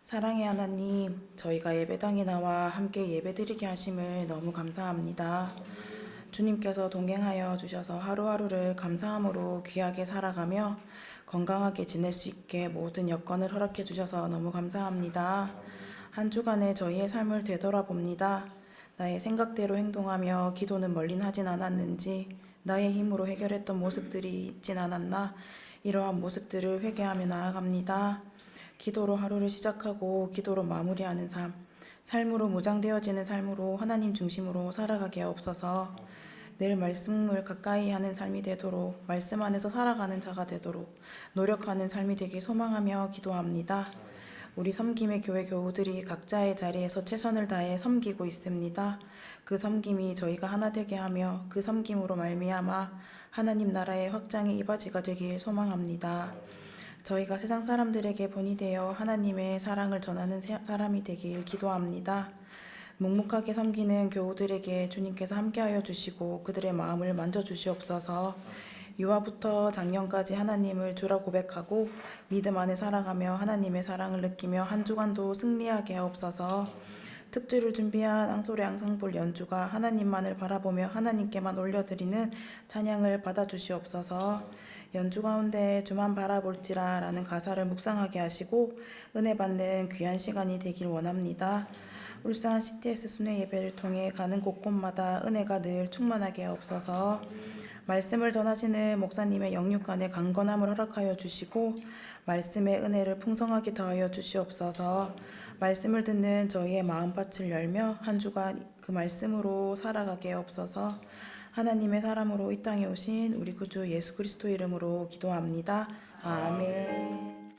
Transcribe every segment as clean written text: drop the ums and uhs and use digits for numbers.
사랑의 하나님, 저희가 예배당에 나와 함께 예배드리게 하심을 너무 감사합니다. 주님께서 동행하여 주셔서 하루하루를 감사함으로 귀하게 살아가며 건강하게 지낼 수 있게 모든 여건을 허락해 주셔서 너무 감사합니다. 한 주간의 저희의 삶을 되돌아봅니다. 나의 생각대로 행동하며 기도는 멀린 하진 않았는지, 나의 힘으로 해결했던 모습들이 있진 않았나, 이러한 모습들을 회개하며 나아갑니다. 기도로 하루를 시작하고 기도로 마무리하는 삶으로 무장되어지는 삶으로 하나님 중심으로 살아가게 하옵소서. 늘 말씀을 가까이 하는 삶이 되도록, 말씀 안에서 살아가는 자가 되도록 노력하는 삶이 되길 소망하며 기도합니다. 우리 섬김의 교회 교우들이 각자의 자리에서 최선을 다해 섬기고 있습니다. 그 섬김이 저희가 하나 되게 하며 그 섬김으로 말미암아 하나님 나라의 확장의 이바지가 되길 소망합니다. 저희가 세상 사람들에게 본이 되어 하나님의 사랑을 전하는 사람이 되길 기도합니다. 묵묵하게 섬기는 교우들에게 주님께서 함께하여 주시고 그들의 마음을 만져주시옵소서. 유아부터 작년까지 하나님을 주라 고백하고 믿음 안에 살아가며 하나님의 사랑을 느끼며 한 주간도 승리하게 하옵소서. 특주를 준비한 앙소리 앙상볼 연주가 하나님만을 바라보며 하나님께만 올려드리는 찬양을 받아주시옵소서. 연주 가운데 주만 바라볼지라 라는 가사를 묵상하게 하시고 은혜 받는 귀한 시간이 되길 원합니다. 울산 CTS 순회 예배를 통해 가는 곳곳마다 은혜가 늘 충만하게 하옵소서. 말씀을 전하시는 목사님의 영육간의 강건함을 허락하여 주시고 말씀의 은혜를 풍성하게 더하여 주시옵소서. 말씀을 듣는 저희의 마음밭을 열며 한 주간 그 말씀으로 살아가게 하옵소서. 하나님의 사람으로 이 땅에 오신 우리 구주 예수 그리스도 이름으로 기도합니다. 아멘.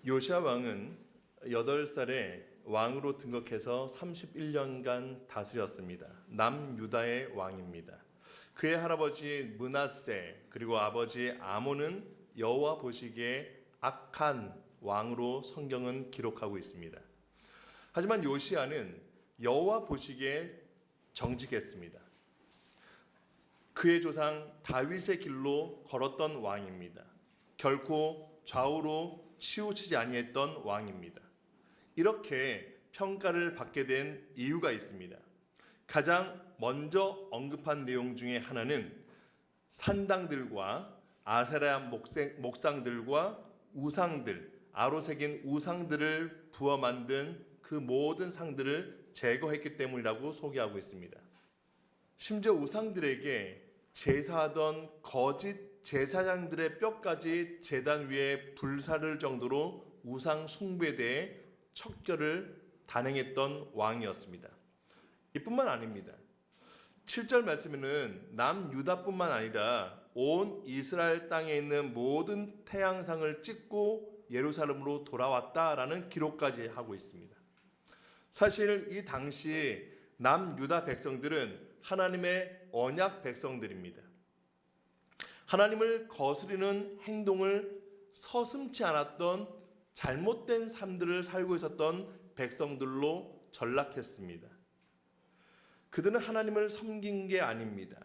요시야 왕은 8살에 왕으로 등극해서 31년간 다스렸습니다. 남유다의 왕입니다. 그의 할아버지 므낫세 그리고 아버지 아몬은 여호와 보시기에 악한 왕으로 성경은 기록하고 있습니다. 하지만 요시야는 여호와 보시기에 정직했습니다. 그의 조상 다윗의 길로 걸었던 왕입니다. 결코 좌우로 치우치지 아니했던 왕입니다. 이렇게 평가를 받게 된 이유가 있습니다. 가장 먼저 언급한 내용 중에 하나는 산당들과 아세라 목상들과 우상들, 아로 새긴 우상들을 부어 만든 그 모든 상들을 제거했기 때문이라고 소개하고 있습니다. 심지어 우상들에게 제사하던 거짓 제사장들의 뼈까지 제단 위에 불사를 정도로 우상 숭배에 대해 척결을 단행했던 왕이었습니다. 이뿐만 아닙니다. 7절 말씀에는 남유다뿐만 아니라 온 이스라엘 땅에 있는 모든 태양상을 찍고 예루살렘으로 돌아왔다라는 기록까지 하고 있습니다. 사실 이 당시 남유다 백성들은 하나님의 언약 백성들입니다. 하나님을 거스르는 행동을 서슴지 않았던 잘못된 삶들을 살고 있었던 백성들로 전락했습니다. 그들은 하나님을 섬긴 게 아닙니다.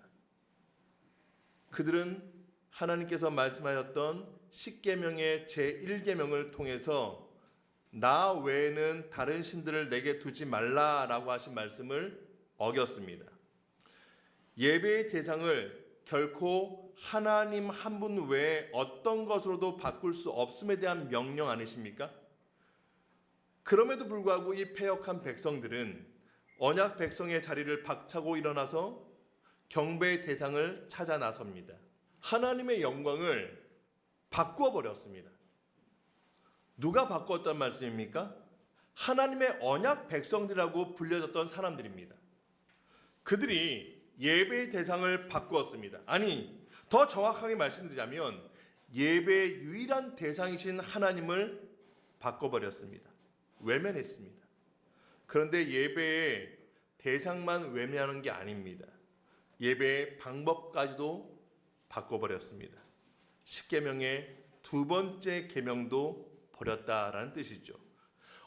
그들은 하나님께서 말씀하셨던 십계명의 제1계명을 통해서 나 외에는 다른 신들을 내게 두지 말라라고 하신 말씀을 어겼습니다. 예배의 대상을 결코 하나님 한 분 외에 어떤 것으로도 바꿀 수 없음에 대한 명령 아니십니까? 그럼에도 불구하고 이 패역한 백성들은 언약 백성의 자리를 박차고 일어나서 경배의 대상을 찾아 나섭니다. 하나님의 영광을 바꾸어 버렸습니다. 누가 바꾸었단 말씀입니까? 하나님의 언약 백성들이라고 불려졌던 사람들입니다. 그들이 예배의 대상을 바꾸었습니다. 아니, 더 정확하게 말씀드리자면 예배의 유일한 대상이신 하나님을 바꿔버렸습니다. 외면했습니다. 그런데 예배의 대상만 외면하는 게 아닙니다. 예배의 방법까지도 바꿔버렸습니다. 십계명의 두 번째 계명도 버렸다라는 뜻이죠.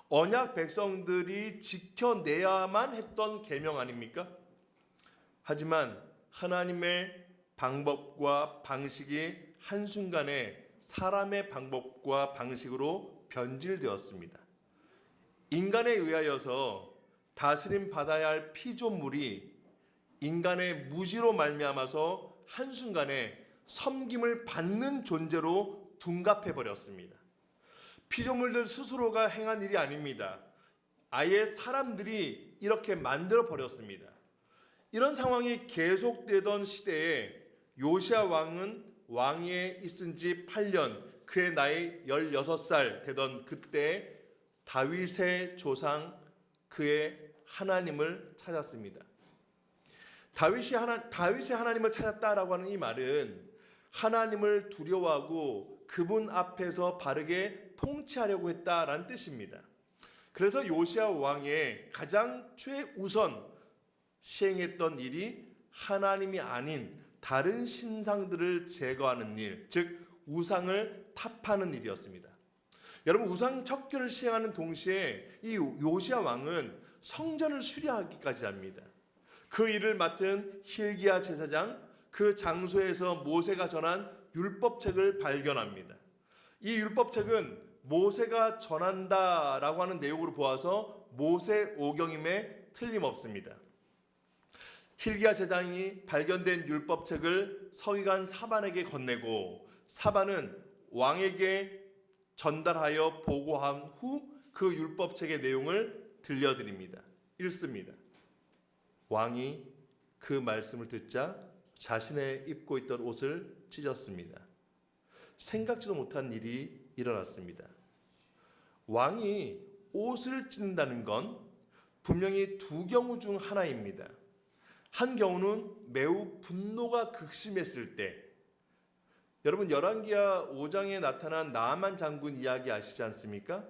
언약 백성들이 지켜내야만 했던 계명 아닙니까? 하지만 하나님의 방법과 방식이 한순간에 사람의 방법과 방식으로 변질되었습니다. 인간에 의하여서 다스림 받아야 할 피조물이 인간의 무지로 말미암아서 한순간에 섬김을 받는 존재로 둔갑해 버렸습니다. 피조물들 스스로가 행한 일이 아닙니다. 아예 사람들이 이렇게 만들어 버렸습니다. 이런 상황이 계속되던 시대에 요시야 왕은 왕위에 있은 지 8년, 그의 나이 16살 되던 그때 다윗의 조상 그의 하나님을 찾았습니다. 다윗이 하나님을 찾았다라고 하는 이 말은 하나님을 두려워하고 그분 앞에서 바르게 통치하려고 했다라는 뜻입니다. 그래서 요시야 왕의 가장 최우선 시행했던 일이 하나님이 아닌 다른 신상들을 제거하는 일, 즉 우상을 탑하는 일이었습니다. 여러분, 우상 척결을 시행하는 동시에 이 요시야 왕은 성전을 수리하기까지 합니다. 그 일을 맡은 hil기야 제사장, 그 장소에서 모세가 전한 율법책을 발견합니다. 이 율법책은 모세가 전한다라고 하는 내용으로 보아서 모세 오경임에 틀림없습니다. hil기야 제사장이 발견된 율법책을 서기관 사반에게 건네고 사반은 왕에게 전달하여 보고한 후 그 율법책의 내용을 들려드립니다. 읽습니다. 왕이 그 말씀을 듣자 자신의 입고 있던 옷을 찢었습니다. 생각지도 못한 일이 일어났습니다. 왕이 옷을 찢는다는 건 분명히 두 경우 중 하나입니다. 한 경우는 매우 분노가 극심했을 때, 여러분 열왕기하 5장에 나타난 나아만 장군 이야기 아시지 않습니까?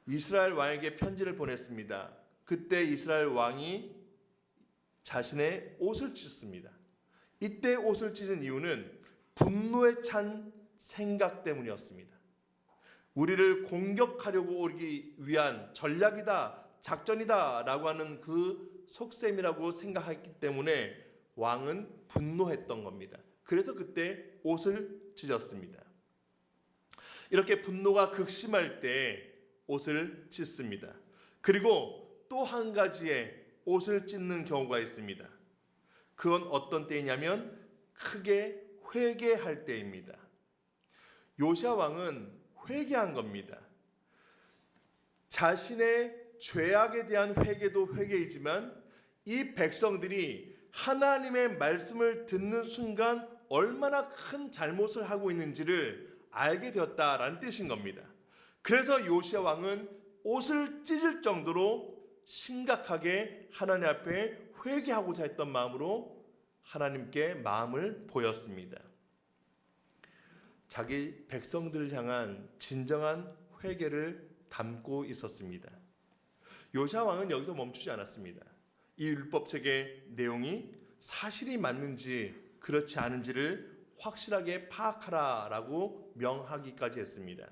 이스라엘 왕에게 편지를 보냈습니다. 그때 이스라엘 왕이 자신의 옷을 찢었습니다. 이때 옷을 찢은 이유는 분노에 찬 생각 때문이었습니다. 우리를 공격하려고 오기 위한 전략이다, 작전이다 라고 하는 그 속셈이라고 생각했기 때문에 왕은 분노했던 겁니다. 그래서 그때 옷을 찢었습니다. 이렇게 분노가 극심할 때 옷을 찢습니다. 그리고 또 한 가지의 옷을 찢는 경우가 있습니다. 그건 어떤 때이냐면 크게 회개할 때입니다. 요시야 왕은 회개한 겁니다. 자신의 죄악에 대한 회개도 회개이지만 이 백성들이 하나님의 말씀을 듣는 순간 얼마나 큰 잘못을 하고 있는지를 알게 되었다라는 뜻인 겁니다. 그래서 요시야 왕은 옷을 찢을 정도로 심각하게 하나님 앞에 회개하고자 했던 마음으로 하나님께 마음을 보였습니다. 자기 백성들을 향한 진정한 회개를 담고 있었습니다. 요시야 왕은 여기서 멈추지 않았습니다. 이 율법책의 내용이 사실이 맞는지 그렇지 않은지를 확실하게 파악하라라고 명하기까지 했습니다.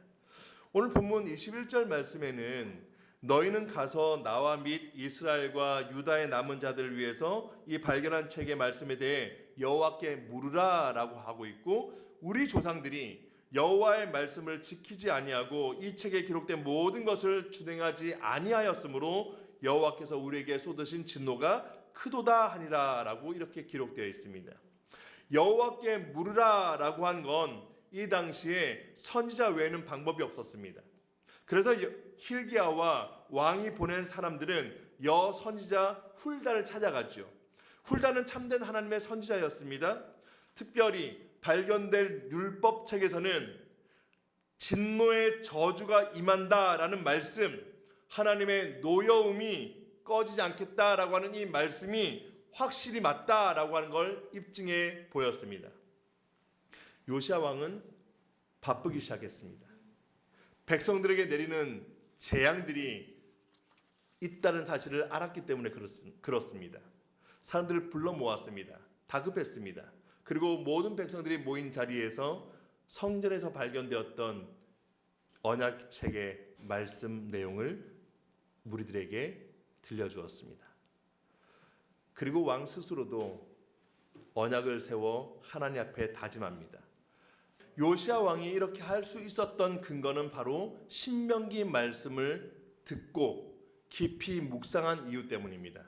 오늘 본문 21절 말씀에는 너희는 가서 나와 및 이스라엘과 유다의 남은 자들을 위해서 이 발견한 책의 말씀에 대해 여호와께 물으라라고 하고 있고, 우리 조상들이 여호와의 말씀을 지키지 아니하고 이 책에 기록된 모든 것을 준행하지 아니하였으므로 여호와께서 우리에게 쏟으신 진노가 크도다 하니라라고 이렇게 기록되어 있습니다. 여호와께 물으라라고 한 건 이 당시에 선지자 외에는 방법이 없었습니다. 그래서 hil기야와 왕이 보낸 사람들은 선지자 훌다를 찾아갔죠. 훌다는 참된 하나님의 선지자였습니다. 특별히 발견될 율법책에서는 진노의 저주가 임한다라는 말씀, 하나님의 노여움이 꺼지지 않겠다라고 하는 이 말씀이 확실히 맞다라고 하는 걸 입증해 보였습니다. 요시야 왕은 바쁘기 시작했습니다. 백성들에게 내리는 재앙들이 있다는 사실을 알았기 때문에 그렇습니다. 사람들을 불러 모았습니다. 다급했습니다. 그리고 모든 백성들이 모인 자리에서 성전에서 발견되었던 언약책의 말씀 내용을 무리들에게 들려주었습니다. 그리고 왕 스스로도 언약을 세워 하나님 앞에 다짐합니다. 요시야 왕이 이렇게 할 수 있었던 근거는 바로 신명기 말씀을 듣고 깊이 묵상한 이유 때문입니다.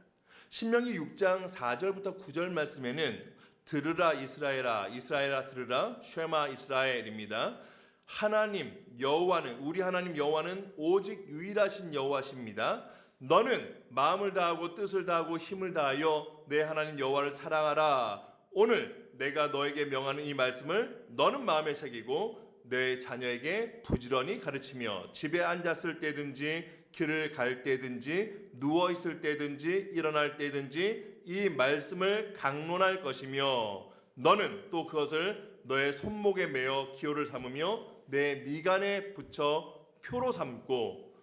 신명기 6장 4절부터 9절 말씀에는 들으라 이스라엘아, 이스라엘아 들으라, 쉐마 이스라엘입니다. 하나님 여호와는, 우리 하나님 여호와는 오직 유일하신 여호와십니다. 너는 마음을 다하고 뜻을 다하고 힘을 다하여 내 하나님 여호와를 사랑하라. 오늘 내가 너에게 명하는 이 말씀을 너는 마음에 새기고 내 자녀에게 부지런히 가르치며 집에 앉았을 때든지 길을 갈 때든지 누워 있을 때든지 일어날 때든지 이 말씀을 강론할 것이며 너는 또 그것을 너의 손목에 매어 기호를 삼으며 내 미간에 붙여 표로 삼고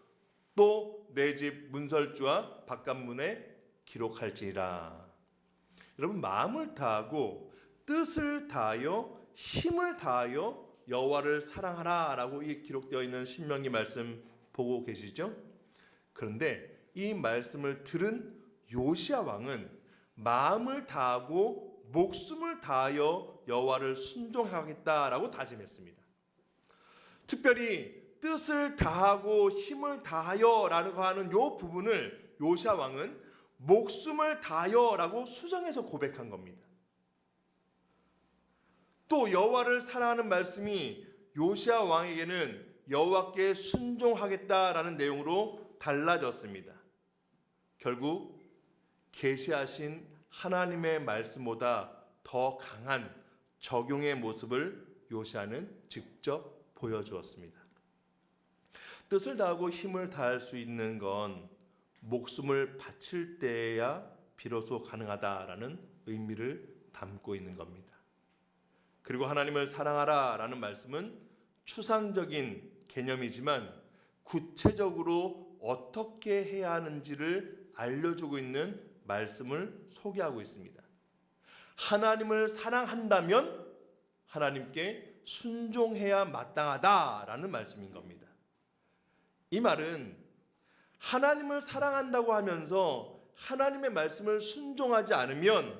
또 내 집 문설주와 바깥문에 기록할지니라. 여러분, 마음을 다하고 뜻을 다하여 힘을 다하여 여호와를 사랑하라 라고 기록되어 있는 신명기 말씀 보고 계시죠? 그런데 이 말씀을 들은 요시야 왕은 마음을 다하고 목숨을 다하여 여호와를 순종하겠다라고 다짐했습니다. 특별히 뜻을 다하고 힘을 다하여라고 하는 이 부분을 요시야 왕은 목숨을 다하여라고 수정해서 고백한 겁니다. 또 여호와를 사랑하는 말씀이 요시야 왕에게는 여호와께 순종하겠다라는 내용으로 달라졌습니다. 결국 계시하신 하나님의 말씀보다 더 강한 적용의 모습을 요시야는 직접 보여주었습니다. 뜻을 다하고 힘을 다할 수 있는 건 목숨을 바칠 때야 비로소 가능하다라는 의미를 담고 있는 겁니다. 그리고 하나님을 사랑하라 라는 말씀은 추상적인 개념이지만 구체적으로 어떻게 해야 하는지를 알려주고 있는 말씀을 소개하고 있습니다. 하나님을 사랑한다면 하나님께 순종해야 마땅하다라는 말씀인 겁니다. 이 말은 하나님을 사랑한다고 하면서 하나님의 말씀을 순종하지 않으면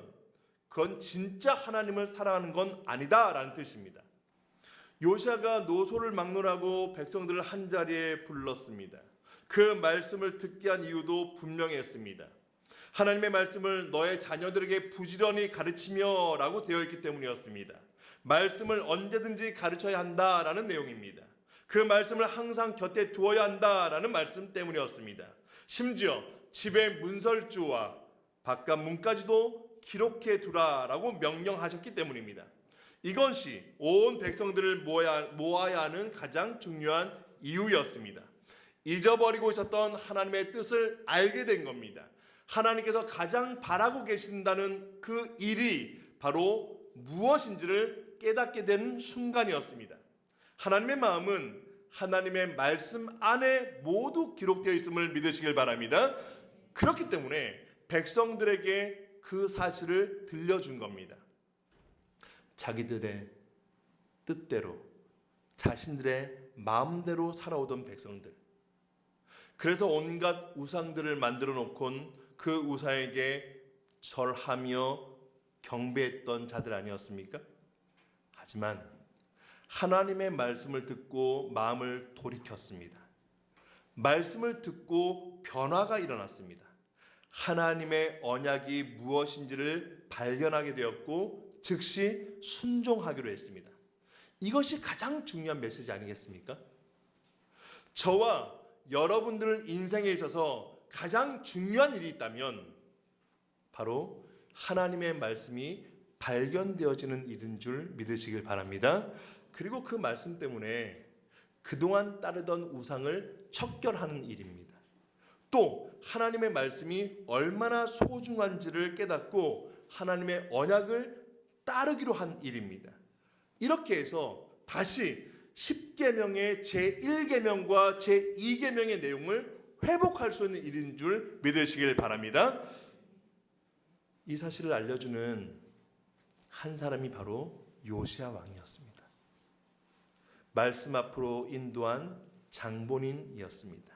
그건 진짜 하나님을 사랑하는 건 아니다라는 뜻입니다. 요시야가 노소를 막론하고 백성들을 한자리에 불렀습니다. 그 말씀을 듣게 한 이유도 분명했습니다. 하나님의 말씀을 너의 자녀들에게 부지런히 가르치며 라고 되어 있기 때문이었습니다. 말씀을 언제든지 가르쳐야 한다라는 내용입니다. 그 말씀을 항상 곁에 두어야 한다라는 말씀 때문이었습니다. 심지어 집의 문설주와 바깥 문까지도 기록해 두라라고 명령하셨기 때문입니다. 이것이 온 백성들을 모아야 하는 가장 중요한 이유였습니다. 잊어버리고 있었던 하나님의 뜻을 알게 된 겁니다. 하나님께서 가장 바라고 계신다는 그 일이 바로 무엇인지를 깨닫게 되는 순간이었습니다. 하나님의 마음은 하나님의 말씀 안에 모두 기록되어 있음을 믿으시길 바랍니다. 그렇기 때문에 백성들에게 그 사실을 들려준 겁니다. 자기들의 뜻대로 자신들의 마음대로 살아오던 백성들, 그래서 온갖 우상들을 만들어 놓곤 그 우상에게 절하며 경배했던 자들 아니었습니까? 하지만 하나님의 말씀을 듣고 마음을 돌이켰습니다. 말씀을 듣고 변화가 일어났습니다. 하나님의 언약이 무엇인지를 발견하게 되었고 즉시 순종하기로 했습니다. 이것이 가장 중요한 메시지 아니겠습니까? 저와 여러분들 인생에 있어서 가장 중요한 일이 있다면 바로 하나님의 말씀이 발견되어지는 일인 줄 믿으시길 바랍니다. 그리고 그 말씀 때문에 그동안 따르던 우상을 척결하는 일입니다. 또 하나님의 말씀이 얼마나 소중한지를 깨닫고 하나님의 언약을 따르기로 한 일입니다. 이렇게 해서 다시 10계명의 제1계명과 제2계명의 내용을 회복할 수 있는 일인 줄 믿으시길 바랍니다. 이 사실을 알려주는 한 사람이 바로 요시야 왕이었습니다. 말씀 앞으로 인도한 장본인이었습니다.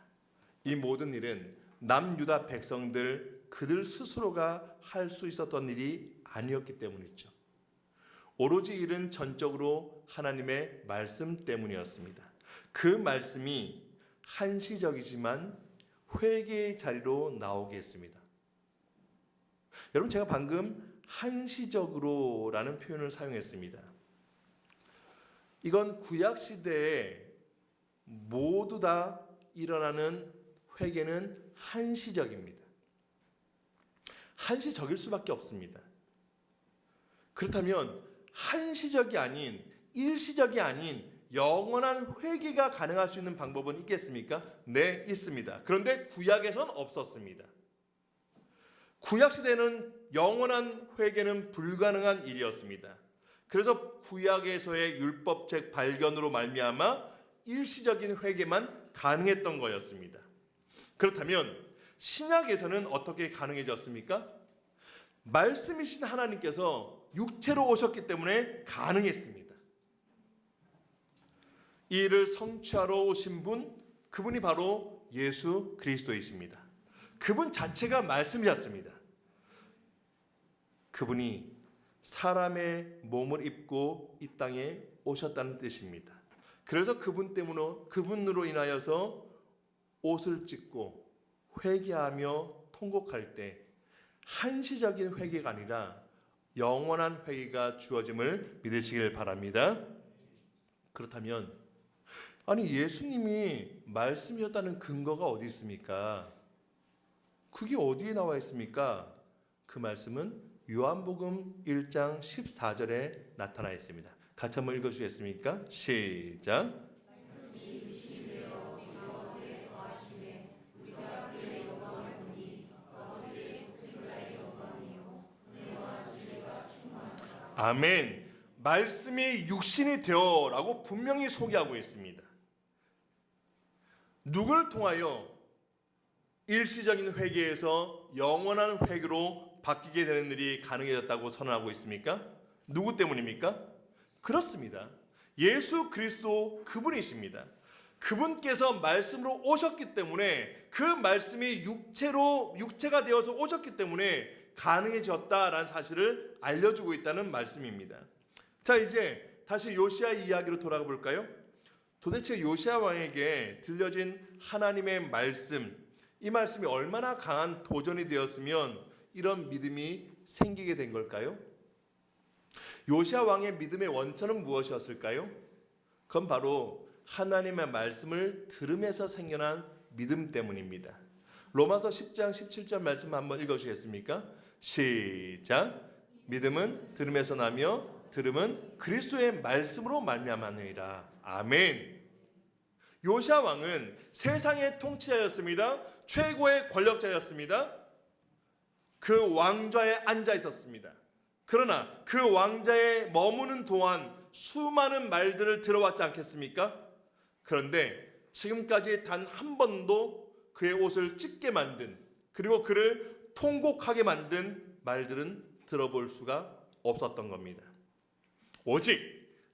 이 모든 일은 남유다 백성들 그들 스스로가 할 수 있었던 일이 아니었기 때문이죠. 오로지 이는 전적으로 하나님의 말씀 때문이었습니다. 그 말씀이 한시적이지만 회개의 자리로 나오게 했습니다. 여러분, 제가 방금 한시적으로라는 표현을 사용했습니다. 이건 구약 시대에 모두 다 일어나는 회개는 한시적입니다. 한시적일 수밖에 없습니다. 그렇다면 한시적이 아닌, 일시적이 아닌 영원한 회개가 가능할 수 있는 방법은 있겠습니까? 네, 있습니다. 그런데 구약에선 없었습니다. 구약 시대는 영원한 회개는 불가능한 일이었습니다. 그래서 구약에서의 율법책 발견으로 말미암아 일시적인 회개만 가능했던 거였습니다. 그렇다면 신약에서는 어떻게 가능해졌습니까? 말씀이신 하나님께서 육체로 오셨기 때문에 가능했습니다. 이 일을 성취하러 오신 분, 그분이 바로 예수 그리스도이십니다. 그분 자체가 말씀이었습니다. 그분이 사람의 몸을 입고 이 땅에 오셨다는 뜻입니다. 그래서 그분으로 인하여서 옷을 찢고 회개하며 통곡할 때 한시적인 회개가 아니라 영원한 회개가 주어짐을 믿으시길 바랍니다. 그렇다면 아니, 예수님이 말씀이셨다는 근거가 어디 있습니까? 그게 어디에 나와 있습니까? 그 말씀은 요한복음 1장 14절에 나타나 있습니다. 같이 한번 읽어주시겠습니까? 시작. 아멘. 말씀이 육신이 되어라고 분명히 소개하고 있습니다. 누구를 통하여 일시적인 회개에서 영원한 회개로 바뀌게 되는 일이 가능해졌다고 선언하고 있습니까? 누구 때문입니까? 그렇습니다. 예수 그리스도 그분이십니다. 그분께서 말씀으로 오셨기 때문에, 그 말씀이 육체가 되어서 오셨기 때문에 가능해졌다라는 사실을 알려주고 있다는 말씀입니다. 자, 이제 다시 요시야 이야기로 돌아가 볼까요? 도대체 요시야 왕에게 들려진 하나님의 말씀, 이 말씀이 얼마나 강한 도전이 되었으면 이런 믿음이 생기게 된 걸까요? 요시야 왕의 믿음의 원천은 무엇이었을까요? 그건 바로 하나님의 말씀을 들음에서 생겨난 믿음 때문입니다. 로마서 10장 17절 말씀 한번 읽어주시겠습니까? 시작. 믿음은 들음에서 나며 들음은 그리스도의 말씀으로 말미암았느니라. 아멘. 요시야 왕은 세상의 통치자였습니다. 최고의 권력자였습니다. 그 왕좌에 앉아 있었습니다. 그러나 그 왕좌에 머무는 동안 수많은 말들을 들어왔지 않겠습니까? 그런데 지금까지 단 한 번도 그의 옷을 찢게 만든, 그리고 그를 통곡하게 만든 말들은 들어볼 수가 없었던 겁니다. 오직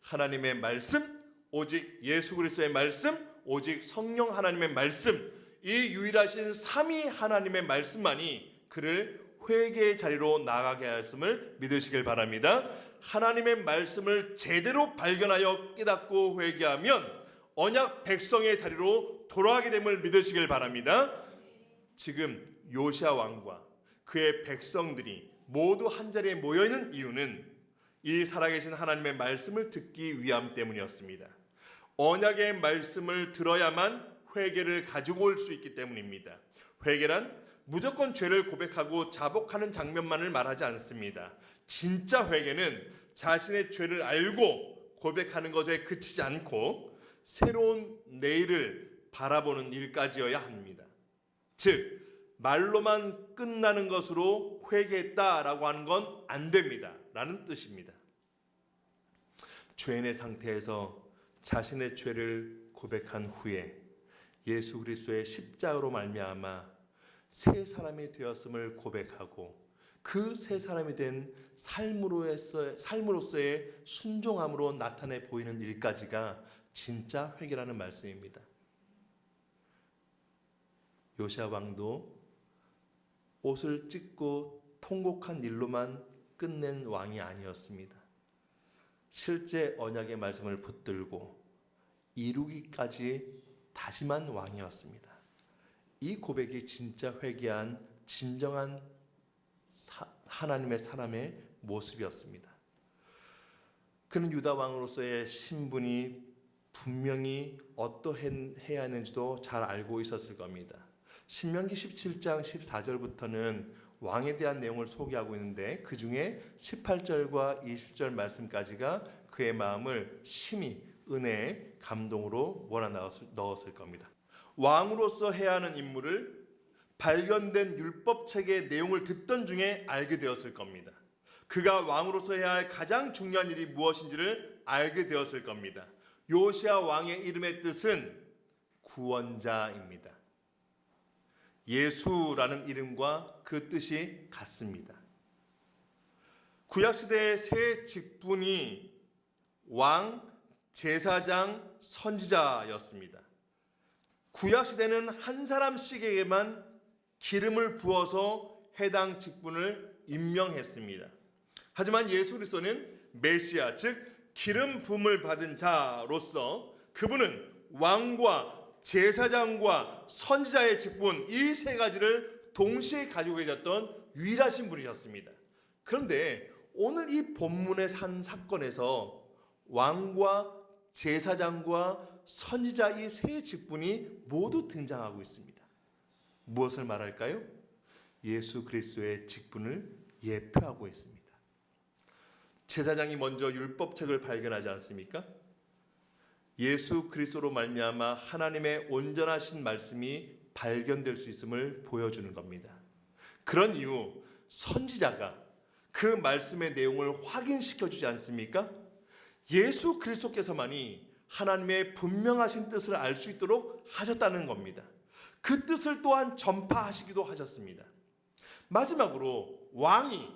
하나님의 말씀, 오직 예수 그리스도의 말씀, 오직 성령 하나님의 말씀, 이 유일하신 삼위 하나님의 말씀만이 그를 회개의 자리로 나가게 하였음을 믿으시길 바랍니다. 하나님의 말씀을 제대로 발견하여 깨닫고 회개하면 언약 백성의 자리로 돌아가게 됨을 믿으시길 바랍니다. 지금 요시야 왕과 그의 백성들이 모두 한자리에 모여있는 이유는 이 살아계신 하나님의 말씀을 듣기 위함 때문이었습니다. 언약의 말씀을 들어야만 회개를 가지고 올 수 있기 때문입니다. 회개란 무조건 죄를 고백하고 자복하는 장면만을 말하지 않습니다. 진짜 회개는 자신의 죄를 알고 고백하는 것에 그치지 않고 새로운 내일을 바라보는 일까지여야 합니다. 즉, 말로만 끝나는 것으로 회개했다라고 하는 건 안 됩니다 라는 뜻입니다. 죄인의 상태에서 자신의 죄를 고백한 후에 예수 그리스도의 십자가로 말미암아 새 사람이 되었음을 고백하고 그 새 사람이 된 삶으로서의 순종함으로 나타내 보이는 일까지가 진짜 회개라는 말씀입니다. 요시야 왕도 옷을 찢고 통곡한 일로만 끝낸 왕이 아니었습니다. 실제 언약의 말씀을 붙들고 이루기까지 다짐한 왕이었습니다. 이 고백이 진짜 회개한 진정한 하나님의 사람의 모습이었습니다. 그는 유다 왕으로서의 신분이 분명히 어떠해야 하는지도 잘 알고 있었을 겁니다. 신명기 17장 14절부터는 왕에 대한 내용을 소개하고 있는데 그 중에 18절과 20절 말씀까지가 그의 마음을 심히 은혜의 감동으로 몰아넣었을 겁니다. 왕으로서 해야 하는 임무를 발견된 율법책의 내용을 듣던 중에 알게 되었을 겁니다. 그가 왕으로서 해야 할 가장 중요한 일이 무엇인지를 알게 되었을 겁니다. 요시야 왕의 이름의 뜻은 구원자입니다. 예수라는 이름과 그 뜻이 같습니다. 구약시대의 세 직분이 왕, 제사장, 선지자였습니다. 구약시대는 한 사람씩에게만 기름을 부어서 해당 직분을 임명했습니다. 하지만 예수 그리스도는 메시아, 즉 기름 부음을 받은 자로서 그분은 왕과 제사장과 선지자의 직분 이 세 가지를 동시에 가지고 계셨던 유일하신 분이셨습니다. 그런데 오늘 이 본문의 한 사건에서 왕과 제사장과 선지자 이 세 직분이 모두 등장하고 있습니다. 무엇을 말할까요? 예수 그리스도의 직분을 예표하고 있습니다. 제사장이 먼저 율법책을 발견하지 않습니까? 예수 그리스도로 말미암아 하나님의 온전하신 말씀이 발견될 수 있음을 보여주는 겁니다. 그런 이유 선지자가 그 말씀의 내용을 확인시켜 주지 않습니까? 예수 그리스도께서만이 하나님의 분명하신 뜻을 알 수 있도록 하셨다는 겁니다. 그 뜻을 또한 전파하시기도 하셨습니다. 마지막으로 왕이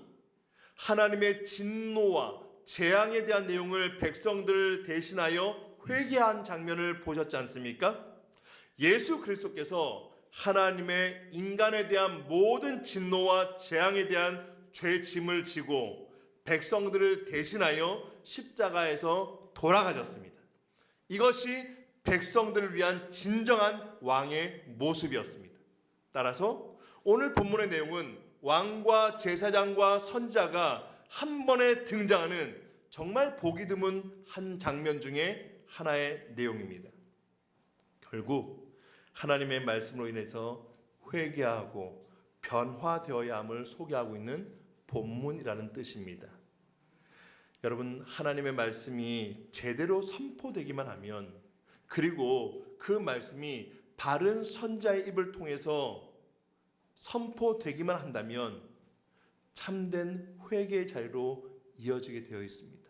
하나님의 진노와 재앙에 대한 내용을 백성들을 대신하여 회개한 장면을 보셨지 않습니까? 예수 그리스도께서 하나님의 인간에 대한 모든 진노와 재앙에 대한 죄 짐을 지고 백성들을 대신하여 십자가에서 돌아가셨습니다. 이것이 백성들을 위한 진정한 왕의 모습이었습니다. 따라서 오늘 본문의 내용은 왕과 제사장과 선지자가 한 번에 등장하는 정말 보기 드문 한 장면 중에 하나의 내용입니다. 결국 하나님의 말씀으로 인해서 회개하고 변화되어야 함을 소개하고 있는 본문이라는 뜻입니다. 여러분, 하나님의 말씀이 제대로 선포되기만 하면, 그리고 그 말씀이 바른 선지자의 입을 통해서 선포되기만 한다면 참된 회개의 자리로 이어지게 되어 있습니다.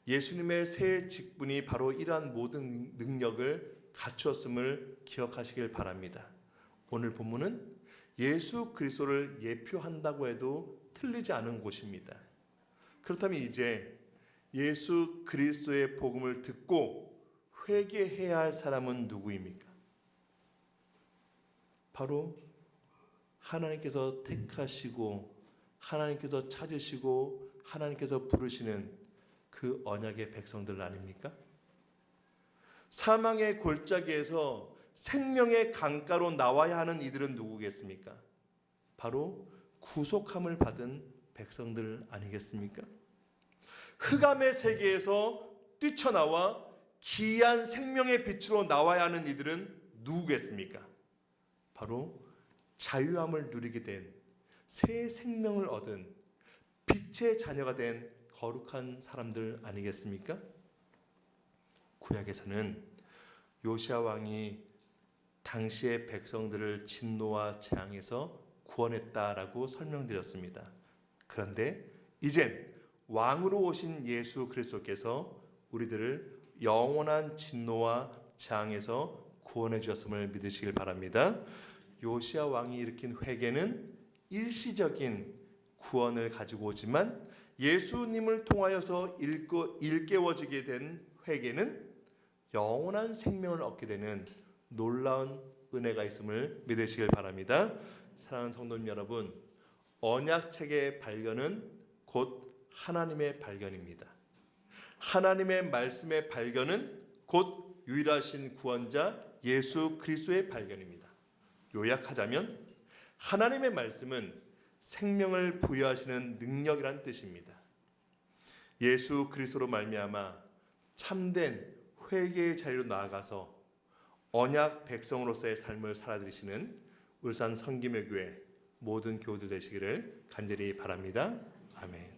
예수님의 새 직분이 바로 이러한 모든 능력을 갖추었음을 기억하시길 바랍니다. 오늘 본문은 예수 그리스도를 예표한다고 해도 틀리지 않은 곳입니다. 그렇다면 이제 예수 그리스도의 복음을 듣고 회개해야 할 사람은 누구입니까? 바로 하나님께서 택하시고 하나님께서 찾으시고 하나님께서 부르시는 그 언약의 백성들 아닙니까? 사망의 골짜기에서 생명의 강가로 나와야 하는 이들은 누구겠습니까? 바로 구속함을 받은 백성들 아니겠습니까? 흑암의 세계에서 뛰쳐나와 기이한 생명의 빛으로 나와야 하는 이들은 누구겠습니까? 바로 자유함을 누리게 된 새 생명을 얻은 빛의 자녀가 된 거룩한 사람들 아니겠습니까? 구약에서는 요시야 왕이 당시의 백성들을 진노와 재앙에서 구원했다라고 설명드렸습니다. 그런데 이젠 왕으로 오신 예수 그리스도께서 우리들을 영원한 진노와 재앙에서 구원해 주셨음을 믿으시길 바랍니다. 요시야 왕이 일으킨 회개는 일시적인 구원을 가지고 오지만 예수님을 통하여서 일깨워지게 된 회개는 영원한 생명을 얻게 되는 놀라운 은혜가 있음을 믿으시길 바랍니다. 사랑하는 성도님 여러분, 언약책의 발견은 곧 하나님의 발견입니다. 하나님의 말씀의 발견은 곧 유일하신 구원자 예수 그리스도의 발견입니다. 요약하자면 하나님의 말씀은 생명을 부여하시는 능력이란 뜻입니다. 예수 그리스도로 말미암아 참된 회개의 자리로 나아가서 언약 백성으로서의 삶을 살아들이시는 울산 성김여교회 모든 교우들 되시기를 간절히 바랍니다. 아멘.